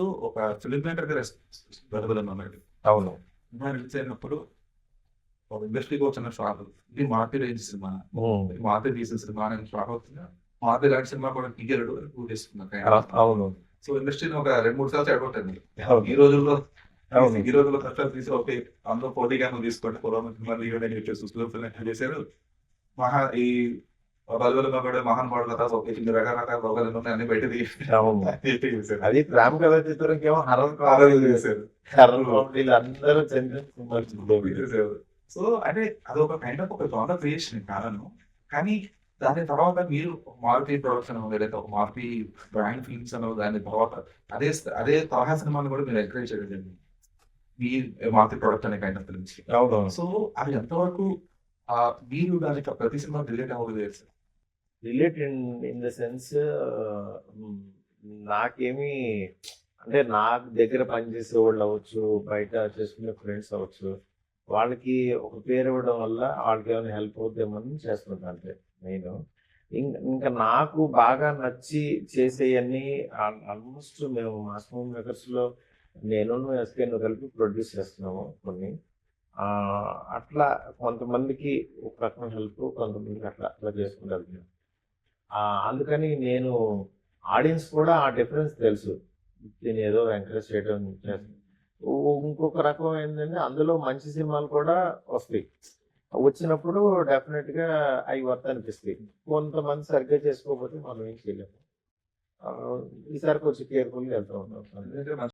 ముందు ఒక film maker గా అన్నాడు. అవును. రిలీజ్ అయినప్పుడు ఒక ఇండస్ట్రీకి వచ్చిన షాక్. ఇది మార్పి రేంజ్ సినిమా, మార్పి తీసిన సినిమా అని షాక్ అవుతున్నా. మార్పి లాంటి సినిమా కూడా తీయలేడు ప్రూవ్ చేస్తున్నారు. అవును. సో ఇండస్ట్రీని ఒక 2-3 సార్లు చెడగొట్టింది. అవును. ఈ రోజుల్లో అవును. ఈ రోజుల్లో కష్టాలు తీసి ఓకే అందులో పోటీగా తీసుకోండి మళ్ళీ చేశారు. మహా ఈ బల్బులు కాబట్టి మహానుభావుడు కథ ఇన్ని రకరకాల రోగాలు ఉన్నాయి అన్ని బయట అవును. చేశారు. అది ప్రేమ కథ చిత్రంకేమో హర్రర్ కామెడీ చేశారు. హర్రర్ కామెడీలు అందరూ చేశారు. సో అంటే అదొక కైండ్ ఆఫ్ ఒక జానర్ క్రియేషన్ కారణం. కానీ దాని తర్వాత మీరు మారుతి ప్రొడక్షన్ లేదా ఒక మారుతి బ్రాండ్ ఫిల్మ్స్ అన్న దాని తర్వాత అదే అదే తరహా సినిమాని కూడా మీరు ఎంకరేజ్ చేయడం మీ మారుతి ప్రొడక్ట్ అనే కైండ్ ఆఫ్ ఫిల్మ్స్. అవును. సో అవి ఎంతవరకు మీరు దానికి ప్రతి సినిమా రిలేట్ అవ్వదు sir? Relate in the sense నాకేమి అంటే నా దగ్గర పనిచేసే వాళ్ళు అవ్వచ్చు, బయట చేసుకునే ఫ్రెండ్స్ అవ్వచ్చు, వాళ్ళకి ఒక పేరు ఇవ్వడం వల్ల వాళ్ళకి ఏమైనా హెల్ప్ అవుతామని చేస్తుంటా అంతే నేను. ఇంకా నాకు బాగా నచ్చి చేసేవన్నీ ఆల్మోస్ట్ మేము మాస్ మూవీ మేకర్స్లో నేను ఎస్కేను కలిపి ప్రొడ్యూస్ చేస్తున్నాము కొన్ని. అట్లా కొంతమందికి ఒక రకమైన హెల్ప్, కొంతమందికి అట్లా అట్లా చేసుకుంటూ వెళ్తున్నాను. అందుకని నేను ఆడియన్స్ కూడా ఆ డిఫరెన్స్ తెలుసు. నేను ఏదో ఎంకరేజ్ చేయడం చేస్తాను. ఇంకొక రకం ఏంటంటే అందులో మంచి సినిమాలు కూడా వస్తాయి. వచ్చినప్పుడు డెఫినెట్గా అవి వర్త్ అనిపిస్తాయి. కొంతమంది సరిగ్గా చేసుకోకపోతే మనం ఏం చేయలేము. ఈసారి కొంచెం కేర్ఫుల్గా వెళ్తూ ఉంటాం.